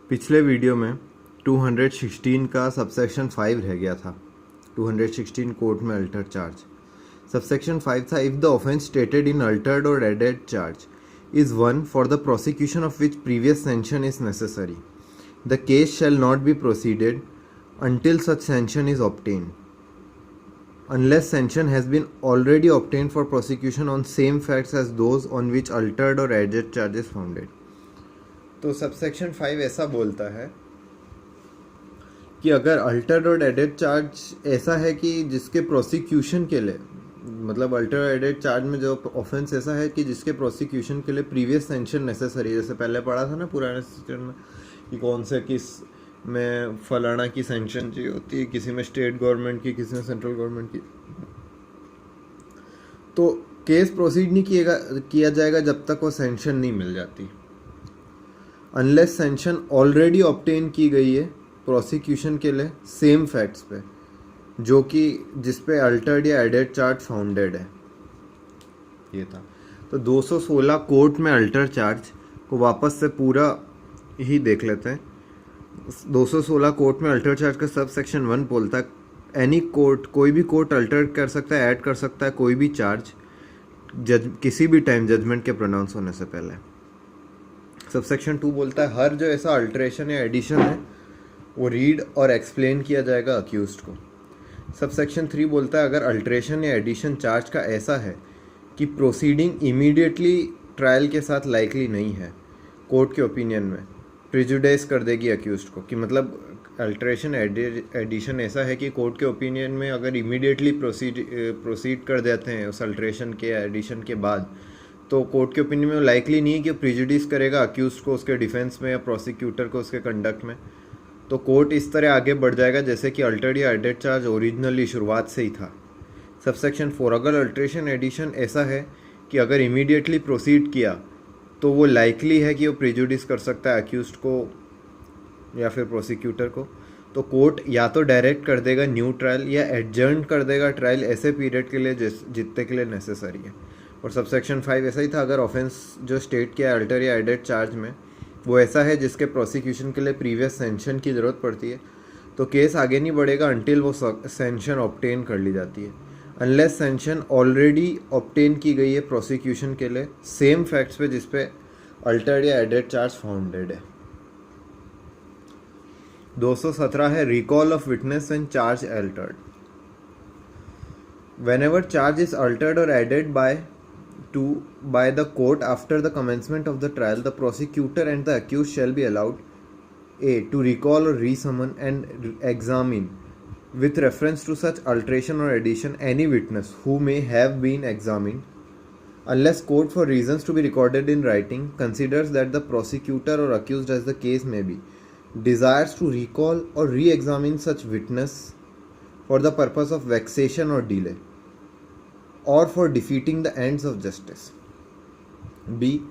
पिछले वीडियो में 216 का सबसेक्शन 5 रह गया था। 216 कोर्ट में अल्टर चार्ज सबसेक्शन 5 था। If the offence stated in altered और added charge is one for the prosecution of which previous sanction is necessary, the case shall not be proceeded until such sanction is obtained unless sanction has been already obtained for prosecution on same facts as those on which altered or added charge is founded। तो subsection 5 ऐसा बोलता है कि अगर Altered और added charge ऐसा है कि जिसके प्रोसिक्यूशन के लिए, मतलब अल्टर और एडेड चार्ज में जो ऑफेंस ऐसा है कि जिसके प्रोसिक्यूशन के लिए प्रीवियस सेंशन नेसेसरी, जैसे पहले पढ़ा था ना पुराने सेक्शन में कि कौन से किस में फलाना की सेंशन चाहिए होती है, किसी में स्टेट गवर्नमेंट की, किसी में सेंट्रल गवर्नमेंट की, तो केस प्रोसीड नहीं किया जाएगा जब तक वो सेंशन नहीं मिल जाती, अनलेस सेंशन ऑलरेडी ऑब्टेन की गई है प्रोसिक्यूशन के लिए सेम फैक्ट्स पे जो कि जिस पे अल्टर्ड या एडेड चार्ज फाउंडेड है। ये था। तो 216 कोर्ट में अल्टर चार्ज को वापस से पूरा ही देख लेते हैं। 216 कोर्ट में अल्टर चार्ज का सब सेक्शन 1 बोलता है एनी कोर्ट, कोई भी कोर्ट अल्टर कर सकता है, ऐड कर सकता है कोई भी चार्ज किसी भी टाइम जजमेंट के प्रोनाउंस होने से पहले। सब सेक्शन 2 बोलता है हर जो ऐसा अल्टरेशन या एडिशन है वो रीड और एक्सप्लेन किया जाएगा अक्यूज्ड को। सब सेक्शन 3 बोलता है अगर अल्टरेशन या एडिशन चार्ज का ऐसा है कि प्रोसीडिंग इमीडिएटली ट्रायल के साथ लाइकली नहीं है, कोर्ट के ओपिनियन में प्रिजुडाइज कर देगी अक्यूज्ड को, कि मतलब अल्टरेशन एडिशन ऐसा है कि कोर्ट के ओपिनियन में अगर इमीडिएटली प्रोसीड कर देते हैं उस अल्टरेशन के या एडिशन के बाद, तो कोर्ट के ओपिनियन में लाइकली नहीं है कि प्रिजुडिस करेगा अक्यूज्ड को उसके डिफेंस में या प्रोसिक्यूटर को उसके कंडक्ट में। तो कोर्ट इस तरह आगे बढ़ जाएगा जैसे कि अल्टर्ड या एडेड चार्ज ओरिजिनली शुरुआत से ही था। सबसेक्शन 4 अगर अल्टरेशन एडिशन ऐसा है कि अगर इमीडिएटली प्रोसीड किया तो वो लाइकली है कि वो प्रिजुडिस कर सकता है अक्यूज्ड को या फिर प्रोसिक्यूटर को, तो कोर्ट या तो डायरेक्ट कर देगा न्यू ट्रायल या एडजर्न कर देगा ट्रायल ऐसे पीरियड के लिए जितने के लिए नेसेसरी है। और सबसेक्शन 5 ऐसा ही था अगर ऑफेंस जो स्टेट किया अल्टर या एडेड चार्ज में वो ऐसा है जिसके प्रोसिक्यूशन के लिए प्रीवियस सेंशन की ज़रूरत पड़ती है, तो केस आगे नहीं बढ़ेगा अनटिल वो सेंशन ऑब्टेन कर ली जाती है, अनलेस सेंशन ऑलरेडी ऑब्टेन की गई है प्रोसिक्यूशन के लिए सेम फैक्ट्स पे जिस पे अल्टर्ड या एडेड चार्ज फाउंडेड है। 217 है recall of witness when charge Altered. whenever charge is altered or added by the court after the commencement of the trial, the prosecutor and the accused shall be allowed a to recall or resummon and examine with reference to such alteration or addition any witness who may have been examined, unless court for reasons to be recorded in writing considers that the prosecutor or accused, as the case may be, desires to recall or re-examine such witness for the purpose of vexation or delay or for defeating the ends of justice. B.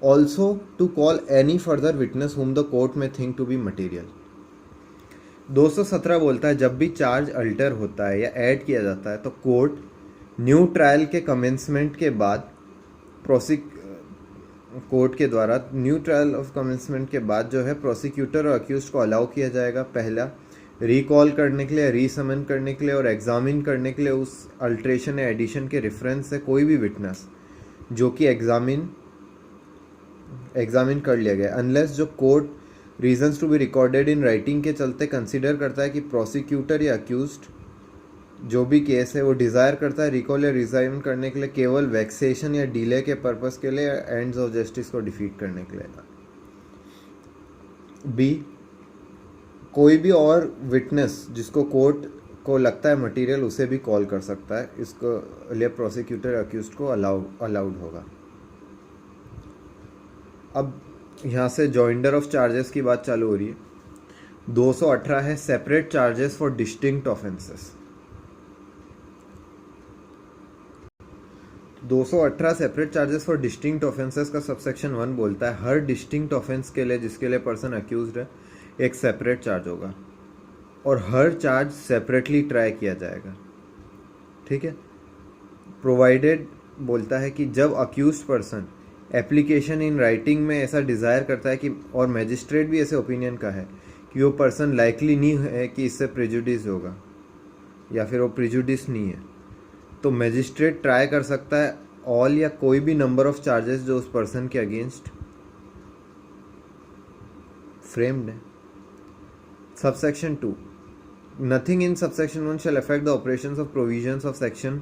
Also to call any further witness whom the court may think to be material. 217 बोलता है जब भी charge alter होता है या add किया जाता है तो कोर्ट न्यू ट्रायल के कमेंसमेंट के बाद कोर्ट के द्वारा न्यू ट्रायल ऑफ कमेंसमेंट के बाद जो है प्रोसिक्यूटर और अक्यूज्ड को अलाउ किया जाएगा पहला रिकॉल करने के लिए, रीसमन करने के लिए और एग्जामिन करने के लिए उस अल्ट्रेशन या एडिशन के रेफरेंस से कोई भी विटनेस जो कि एग्जामिन कर लिया गया, अनलेस जो court reasons to be recorded in writing के चलते कंसीडर करता है कि प्रोसिक्यूटर या अक्यूज्ड जो भी केस है वो डिज़ायर करता है रिकॉल या रिजाइन करने के लिए केवल वैक्सेशन या डिले के पर्पस के लिए, एंड्स ऑफ जस्टिस को डिफीट करने के लिए। बी. कोई भी और विटनेस जिसको कोर्ट को लगता है मटेरियल उसे भी कॉल कर सकता है, इसको लिए प्रोसिक्यूटर अक्यूज्ड को अलाउड होगा। अब यहाँ से जॉइंडर ऑफ चार्जेस की बात चालू हो रही है। 218 है separate charges for distinct offences. 218 separate charges for distinct offences का सबसेक्शन 1 बोलता है हर डिस्टिंक्ट ऑफेंस के लिए जिसके लिए पर्सन अक्यूज्ड है एक सेपरेट चार्ज होगा और हर चार्ज सेपरेटली ट्राई किया जाएगा। ठीक है। प्रोवाइडेड बोलता है कि जब accused person application in writing में ऐसा डिज़ायर करता है कि, और मैजिस्ट्रेट भी ऐसे ओपिनियन का है कि वो पर्सन लाइकली नहीं है कि इससे प्रेजुडिस होगा या फिर वो प्रेजुडिस नहीं है, तो मैजिस्ट्रेट ट्राई कर सकता है ऑल या कोई भी नंबर ऑफ चार्जेस जो उस पर्सन के अगेंस्ट फ्रेम्ड है। Subsection 2, nothing in subsection 1 shall affect the operations of provisions of section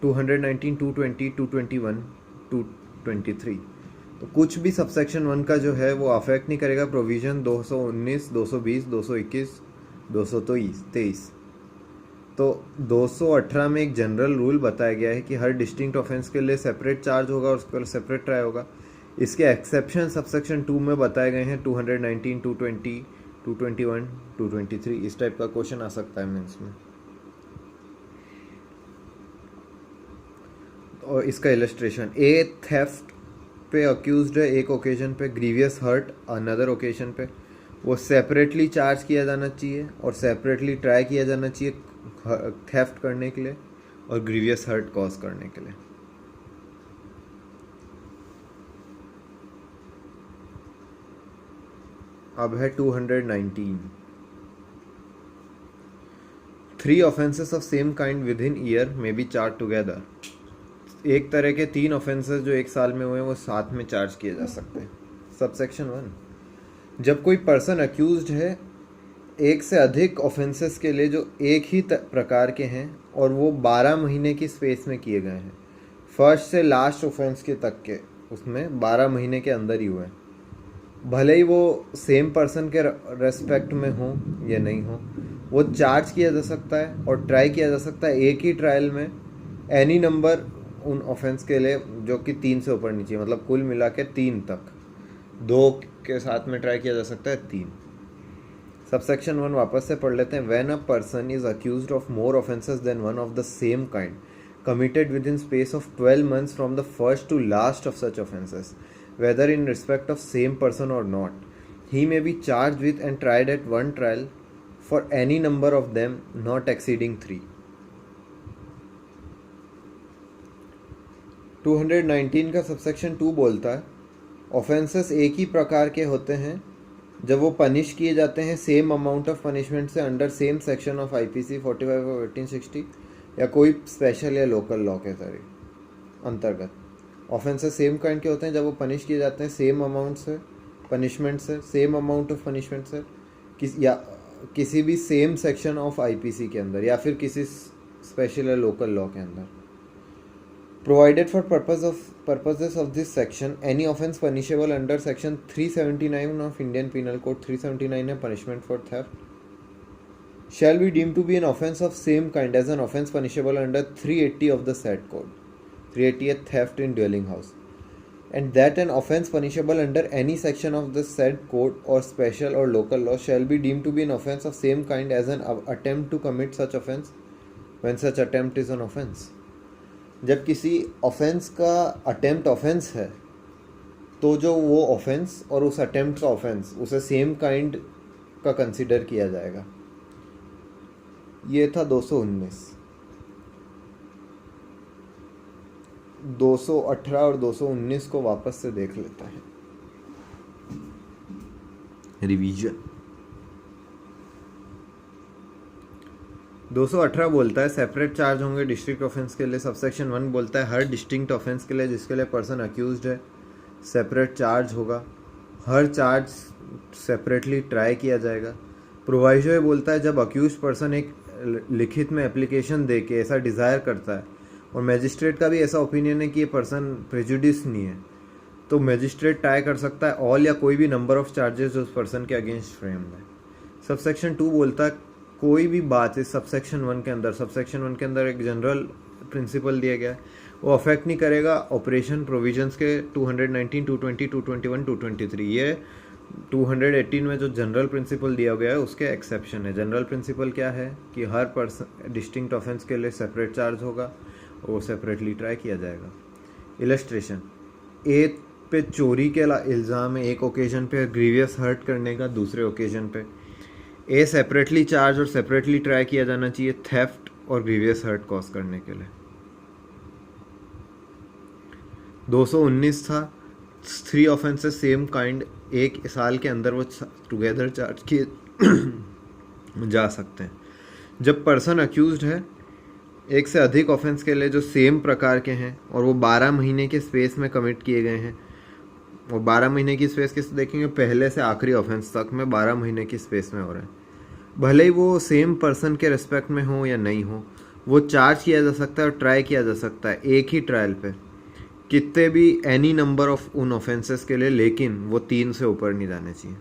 219, 220, 221, 223। तो कुछ भी सबसेक्शन 1 का जो है वो अफेक्ट नहीं करेगा प्रोविजन 219, 220, 221, 223। तो 218 में एक जनरल रूल बताया गया है कि हर डिस्टिंक्ट ऑफेंस के लिए सेपरेट चार्ज होगा और उसके लिए सेपरेट ट्राई होगा। इसके एक्सेप्शन सबसेक्शन 2 में बताए गए हैं 219, 220, 221, 223। इस टाइप का क्वेश्चन आ सकता है मेंस में। और इसका इलस्ट्रेशन, ए थेफ्ट पे अक्यूज्ड है एक ओकेजन पे, ग्रीवियस हर्ट अनदर ओकेजन पे, वो सेपरेटली चार्ज किया जाना चाहिए और सेपरेटली ट्राई किया जाना चाहिए थेफ्ट करने के लिए और ग्रीवियस हर्ट कॉज करने के लिए। अब है 219, 3 offences of same kind with in year may be charge together. एक तरह के 3 ऑफेंसेस जो एक साल में हुए वो साथ में चार्ज किए जा सकते हैं। सबसेक्शन 1, जब कोई पर्सन अक्यूज्ड है एक से अधिक ऑफेंसेस के लिए जो एक ही प्रकार के हैं और वो 12 महीने की स्पेस में किए गए हैं, फर्स्ट से लास्ट ऑफेंस के तक के उसमें 12 महीने के अंदर ही हुए हैं, भले ही वो सेम पर्सन के रेस्पेक्ट में हो या नहीं हो, वो चार्ज किया जा सकता है और ट्राई किया जा सकता है एक ही ट्रायल में एनी नंबर उन ऑफेंस के लिए जो कि 3 से ऊपर नीचे, मतलब कुल मिला के 3 तक, 2 के साथ में ट्राई किया जा सकता है 3। सबसेक्शन 1 वापस से पढ़ लेते हैं। When a person is accused of more offences than one of the same kind committed within space of 12 months from the first to last of such offences, whether in respect of same person or not, he may be charged with and tried at one trial for any number of them not exceeding 3। 219 का subsection 2 बोलता है offences एक ही प्रकार के होते हैं जब वो पनिश किए जाते हैं सेम अमाउंट ऑफ पनिशमेंट से under same section of IPC 45 और 1860 या कोई स्पेशल या लोकल लॉ के अंतर्गत। ऑफेंसेस सेम काइंड के होते हैं जब वो पनिश किए जाते हैं सेम अमाउंट से पनिशमेंट से, सेम अमाउंट ऑफ पनिशमेंट से या किसी भी सेम सेक्शन ऑफ IPC के अंदर या फिर किसी स्पेशल या लोकल लॉ के अंदर। Provided for purposes of this section, any offence punishable under section 379 of Indian Penal Code, 379 है punishment for theft, shall be deemed to be an offence of same kind as an offence punishable under 380 of the said code, 380 है theft in dwelling house, and that an offence punishable under any section of the said code or special or local law shall be deemed to be an offence of same kind as an attempt to commit such offence when such attempt is an offence। जब किसी offence का attempt offence है तो जो वो offence और उस attempt का ऑफेंस उसे सेम काइंड का कंसिडर किया जाएगा। ये था 219। 218 और 219 को वापस से देख लेते हैं। रिवीजन। 218 बोलता है सेपरेट चार्ज होंगे डिस्ट्रिक्ट ऑफेंस के लिए। सबसेक्शन 1 बोलता है हर डिस्टिंक्ट ऑफेंस के लिए जिसके लिए पर्सन अक्यूज्ड है सेपरेट चार्ज होगा, हर चार्ज सेपरेटली ट्राई किया जाएगा। प्रोवाइजो बोलता है जब अक्यूज पर्सन एक लिखित में एप्लीकेशन दे के ऐसा डिज़ायर करता है और मैजिस्ट्रेट का भी ऐसा ओपिनियन है कि ये पर्सन प्रेजुडिस नहीं है, तो मैजिस्ट्रेट ट्राई कर सकता है ऑल या कोई भी नंबर ऑफ चार्जेस जो उस पर्सन के अगेंस्ट फ्रेम है। सबसेक्शन 2 बोलता है कोई भी बात इस सबसेक्शन 1 के अंदर, सबसेक्शन 1 के अंदर एक जनरल प्रिंसिपल दिया गया है, वो अफेक्ट नहीं करेगा ऑपरेशन प्रोविजंस के 219, 220, 221, 223। ये 218 में जो जनरल प्रिंसिपल दिया गया है उसके एक्सेप्शन है। जनरल प्रिंसिपल क्या है कि हर पर्सन डिस्टिंक्ट ऑफेंस के लिए सेपरेट चार्ज होगा और वो सेपरेटली ट्राई किया जाएगा। इलस्ट्रेशन, ए पे चोरी के इल्ज़ाम है एक ओकेजन पे, ग्रीवियस हर्ट करने का दूसरे ओकेजन पे। ए सेपरेटली चार्ज और सेपरेटली ट्राई किया जाना चाहिए थेफ्ट और ग्रीवियस हर्ट कॉज करने के लिए। 219 था, 3 ऑफेंसेस सेम काइंड 1 साल के अंदर वो टुगेदर चार्ज किए जा सकते हैं। जब पर्सन अक्यूज्ड है एक से अधिक ऑफेंस के लिए जो सेम प्रकार के हैं और वो 12 महीने के स्पेस में कमिट किए गए हैं, और 12 महीने की स्पेस किस देखेंगे, पहले से आखिरी ऑफेंस तक में 12 महीने की स्पेस में हो रहा है, भले ही वो सेम पर्सन के रिस्पेक्ट में हो या नहीं हो, वो चार्ज किया जा सकता है और ट्राई किया जा सकता है एक ही ट्रायल पे कितने भी एनी नंबर ऑफ उन ऑफेंसेस के लिए, लेकिन वो 3 से ऊपर नहीं जाने चाहिए।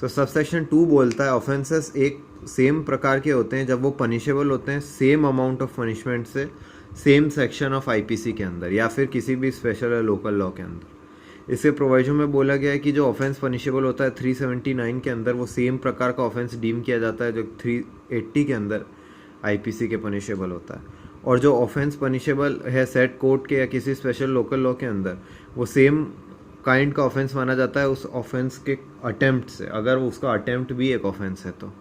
सो सबसेक्शन 2 बोलता है ऑफेंसेस एक सेम प्रकार के होते हैं जब वो पनिशेबल होते हैं सेम अमाउंट ऑफ पनिशमेंट से सेम सेक्शन ऑफ आईपीसी के अंदर या फिर किसी भी स्पेशल या लोकल लॉ के अंदर। इसके प्रोविजन में बोला गया है कि जो ऑफेंस पनिशेबल होता है 379 के अंदर वो सेम प्रकार का ऑफेंस डीम किया जाता है जो 380 के अंदर आईपीसी के पनिशेबल होता है, और जो ऑफेंस पनिशेबल है सेट कोर्ट के या किसी स्पेशल लोकल लॉ के अंदर वो सेम काइंड का ऑफेंस माना जाता है उस ऑफेंस के अटेम्प्ट से, अगर उसका अटेम्प्ट भी एक ऑफेंस है तो।